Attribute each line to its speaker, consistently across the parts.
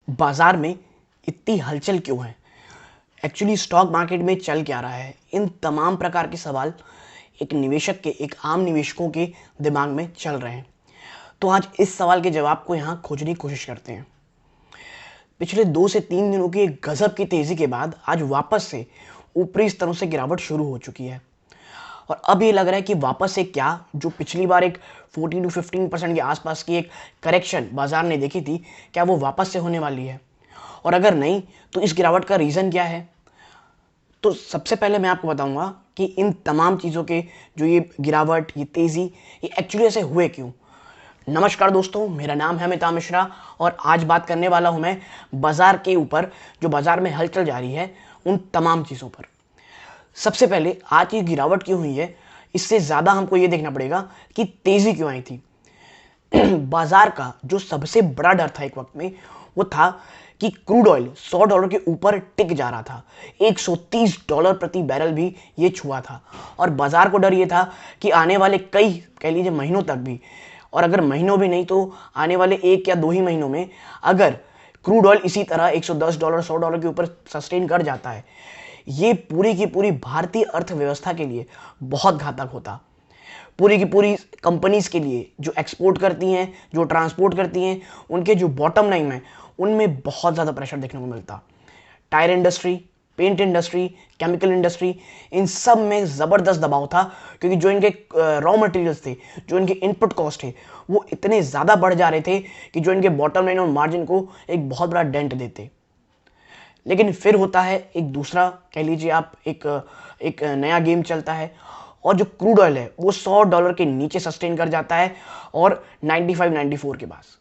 Speaker 1: बाजार में इतनी हलचल क्यों है? एक्चुअली स्टॉक मार्केट में चल क्या रहा है? इन तमाम प्रकार के सवाल एक आम निवेशकों के दिमाग में चल रहे हैं। तो आज इस सवाल के जवाब को यहाँ खोजने की कोशिश करते हैं। पिछले 2 से 3 दिनों की एक गजब की तेजी के बाद आज वापस से ऊपरी स्तरों से गिरावट शुरू हो चुकी है। और अब ये लग रहा है कि वापस से क्या जो पिछली बार एक 14 to 15% के आसपास की एक करेक्शन बाजार ने देखी थी, क्या वो वापस से होने वाली है? और अगर नहीं तो इस गिरावट का रीज़न क्या है? तो सबसे पहले मैं आपको बताऊंगा कि इन तमाम चीज़ों के जो ये गिरावट, ये तेज़ी, ये एक्चुअली ऐसे हुए क्यों। नमस्कार दोस्तों, मेरा नाम है अमिताभ मिश्रा और आज बात करने वाला हूं मैं बाजार के ऊपर, जो बाजार में हलचल जारी है उन तमाम चीज़ों पर। सबसे पहले आज ये गिरावट क्यों हुई है, इससे ज़्यादा हमको ये देखना पड़ेगा कि तेज़ी क्यों आई थी। बाजार का जो सबसे बड़ा डर था एक वक्त में, वो था कि क्रूड ऑयल $100 के ऊपर टिक जा रहा था। $130 प्रति बैरल भी ये छुआ था और बाजार को डर ये था कि आने वाले कई, कह लीजिए, महीनों तक भी, और अगर महीनों भी नहीं तो आने वाले 1 या 2 ही महीनों में अगर क्रूड ऑयल इसी तरह $110 $100 के ऊपर सस्टेन कर जाता है, ये पूरी की पूरी भारतीय अर्थव्यवस्था के लिए बहुत घातक होता। पूरी की पूरी कंपनीज के लिए, जो एक्सपोर्ट करती हैं, जो ट्रांसपोर्ट करती हैं, उनके जो बॉटम लाइन में, उनमें बहुत ज़्यादा प्रेशर देखने को मिलता। Tyre industry, paint industry, chemical industry, इन सब में ज़बरदस्त दबाव था, क्योंकि जो इनके रॉ मटेरियल्स थे, जो इनके इनपुट कॉस्ट थे, वो इतने ज़्यादा बढ़ जा रहे थे कि जो इनके बॉटम लाइन और मार्जिन को एक बहुत बड़ा डेंट देते। लेकिन फिर होता है एक दूसरा, कह लीजिए आप, एक नया गेम चलता है और जो क्रूड ऑयल है वो $100 के नीचे सस्टेन कर जाता है और 95-94 के पास।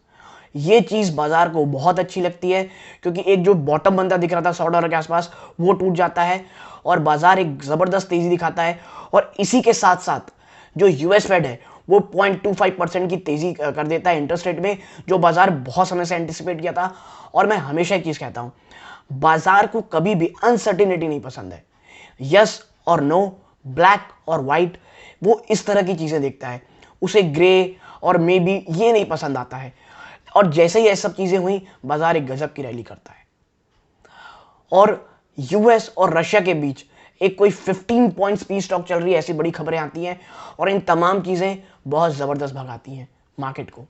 Speaker 1: ये चीज़ बाजार को बहुत अच्छी लगती है, क्योंकि एक जो बॉटम बनता दिख रहा था $100 के आसपास, वो टूट जाता है और बाजार एक ज़बरदस्त तेज़ी दिखाता है। और इसी के साथ साथ जो यूएस फेड है वो 0.25% की तेज़ी कर देता है इंटरेस्ट रेट में, जो बाजार बहुत समय से एंटिसिपेट किया था। और मैं हमेशा एक चीज़ कहता हूँ, बाजार को कभी भी अनसर्टिनिटी नहीं पसंद है। यस और नो, ब्लैक और वाइट, वो इस तरह की चीज़ें देखता है। उसे ग्रे और मे बी ये नहीं पसंद आता है। और जैसे ही ये सब चीज़ें हुई, बाजार एक गजब की रैली करता है और यूएस और रशिया के बीच एक कोई 15 पॉइंट्स पी स्टॉक चल रही है, ऐसी बड़ी खबरें आती हैं और इन तमाम चीज़ें बहुत ज़बरदस्त भगाती हैं मार्केट को।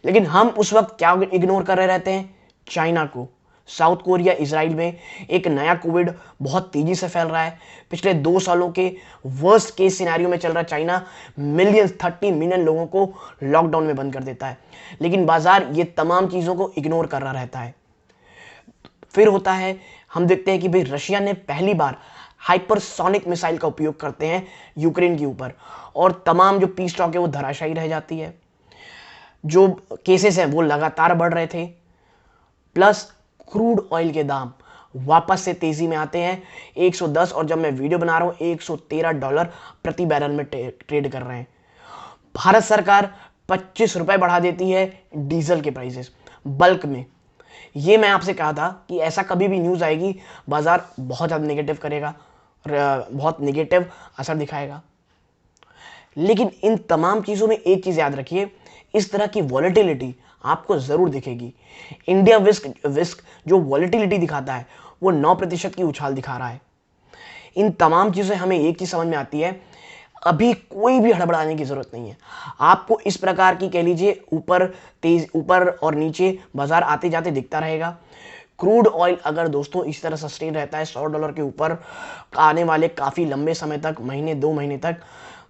Speaker 1: लेकिन हम उस वक्त क्या इग्नोर कर रहे रहते हैं? चाइना को, साउथ कोरिया, इजराइल में एक नया कोविड बहुत तेजी से फैल रहा है। पिछले 2 सालों के वर्स्ट केस सिनेरियो में चल रहा चाइना 30 मिलियन लोगों को लॉकडाउन में बंद कर देता है, लेकिन बाजार ये तमाम चीज़ों को इग्नोर कर रहा रहता है। फिर होता है, हम देखते हैं कि भाई रशिया ने पहली बार हाइपरसोनिक मिसाइल का उपयोग करते हैं यूक्रेन के ऊपर और तमाम जो पीस स्टॉक है वो धराशायी रह जाती है। जो केसेस हैं वो लगातार बढ़ रहे थे, प्लस क्रूड ऑयल के दाम वापस से तेजी में आते हैं। 110, और जब मैं वीडियो बना रहा हूं $113 प्रति बैरल में ट्रेड कर रहे हैं। भारत सरकार 25 रुपए बढ़ा देती है डीजल के प्राइसेस बल्क में। ये मैं आपसे कहा था कि ऐसा कभी भी न्यूज़ आएगी, बाजार बहुत ज़्यादा नेगेटिव करेगा, बहुत नेगेटिव असर दिखाएगा। लेकिन इन तमाम चीज़ों में एक चीज़ याद रखिए, इस तरह की वॉलेटिलिटी आपको ज़रूर दिखेगी। इंडिया विस्क जो वॉलेटिलिटी दिखाता है वो 9% की उछाल दिखा रहा है। इन तमाम चीज़ें हमें एक चीज़ समझ में आती है, अभी कोई भी हड़बड़ाने की ज़रूरत नहीं है। आपको इस प्रकार की, कह लीजिए, ऊपर और नीचे बाजार आते जाते दिखता रहेगा। क्रूड ऑयल अगर दोस्तों इस तरह सस्टेन रहता है $100 के ऊपर आने वाले काफ़ी लंबे समय तक, महीने 2 महीने तक,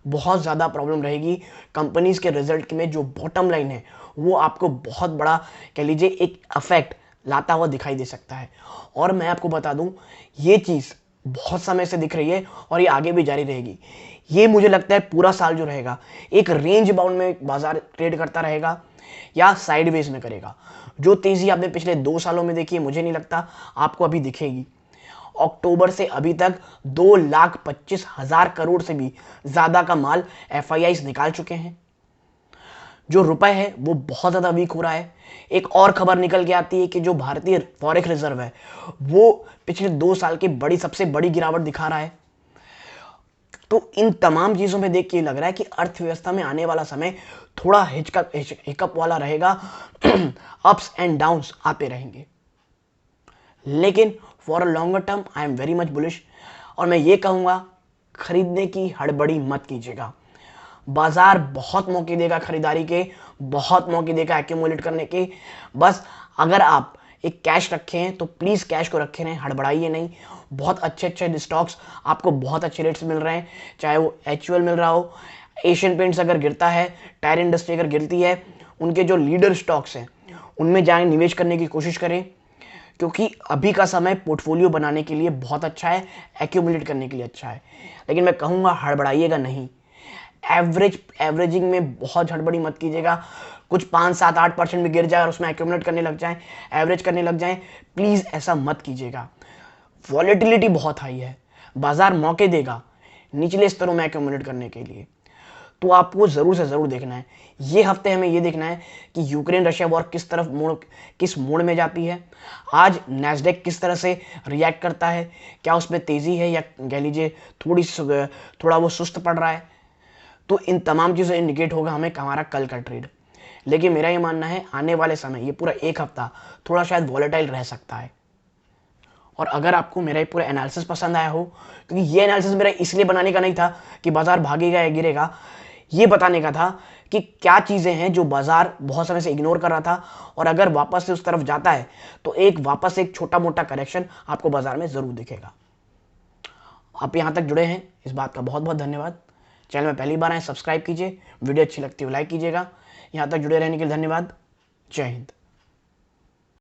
Speaker 1: बहुत ज़्यादा प्रॉब्लम रहेगी। कंपनीज के रिजल्ट में जो बॉटम लाइन है वो आपको बहुत बड़ा, कह लीजिए, एक अफेक्ट लाता हुआ दिखाई दे सकता है। और मैं आपको बता दूं, ये चीज़ बहुत समय से दिख रही है और ये आगे भी जारी रहेगी। ये मुझे लगता है पूरा साल जो रहेगा एक रेंज बाउंड में बाजार ट्रेड करता रहेगा या साइडवेज में करेगा। जो तेज़ी आपने पिछले 2 सालों में देखी है, मुझे नहीं लगता आपको अभी दिखेगी। अक्टूबर से अभी तक 2,25,000 करोड़ से भी ज़्यादा का माल एफआईआईज निकाल चुके हैं। जो रुपए है वो बहुत ज़्यादा वीक हो रहा है। एक और खबर निकल के आती है कि जो भारतीय फॉरेक्स रिजर्व है वो पिछले 2 साल की सबसे बड़ी गिरावट दिखा रहा है। तो इन तमाम चीज़ों में देख के लग रहा है कि अर्थव्यवस्था में आने वाला समय थोड़ा हिकअप वाला रहेगा। अप्स एंड डाउन्स आते रहेंगे। लेकिन for a longer term I am very much bullish. और मैं ये कहूँगा, खरीदने की हड़बड़ी मत कीजिएगा। बाजार बहुत मौके देगा खरीदारी के, बहुत मौके देगा एक्यूमुलेट करने के। बस अगर आप एक कैश रखे हैं तो प्लीज़ कैश को रखे रहें, हड़बड़ाइए नहीं। बहुत अच्छे अच्छे स्टॉक्स आपको बहुत अच्छे रेट्स मिल रहे हैं, चाहे वो HUL मिल रहा हो, एशियन पेंट्स अगर गिरता है, टायर इंडस्ट्री अगर गिरती है, उनके जो लीडर स्टॉक्स हैं उनमें जाएं, निवेश करने की कोशिश करें, क्योंकि अभी का समय पोर्टफोलियो बनाने के लिए बहुत अच्छा है, एक्यूमुलेट करने के लिए अच्छा है। लेकिन मैं कहूँगा हड़बड़ाइएगा नहीं। एवरेजिंग में बहुत हड़बड़ी मत कीजिएगा। कुछ 5, 7, 8% में गिर जाए और उसमें एक्यूमुलेट करने लग जाएं, एवरेज करने लग जाएं, प्लीज़ ऐसा मत कीजिएगा। वॉलेटिलिटी बहुत हाई है, बाजार मौके देगा निचले स्तरों में एक्यूमुलेट करने के लिए। तो आपको ज़रूर से ज़रूर देखना है। ये हफ्ते हमें ये देखना है कि यूक्रेन रशिया वॉर किस मोड़ में जाती है। आज नैस्डैक किस तरह से रिएक्ट करता है, क्या उसमें तेज़ी है या कह लीजिए थोड़ा वो सुस्त पड़ रहा है। तो इन तमाम चीज़ें इंडिकेट होगा हमें हमारा कल का ट्रेड। लेकिन मेरा ये मानना है आने वाले समय ये पूरा एक हफ्ता थोड़ा शायद वॉलेटाइल रह सकता है। और अगर आपको मेरा ये पूरा एनालिसिस पसंद आया हो, क्योंकि ये एनालिसिस मेरा इसलिए बनाने का नहीं था कि बाजार भागेगा या गिरेगा, ये बताने का था कि क्या चीज़ें हैं जो बाजार बहुत समय से इग्नोर कर रहा था, और अगर वापस से उस तरफ जाता है तो वापस एक छोटा मोटा करेक्शन आपको बाजार में ज़रूर दिखेगा। आप यहाँ तक जुड़े हैं, इस बात का बहुत बहुत धन्यवाद। चैनल में पहली बार आए सब्सक्राइब कीजिए, वीडियो अच्छी लगती है लाइक कीजिएगा। यहाँ तक जुड़े रहने के लिए धन्यवाद। जय हिंद।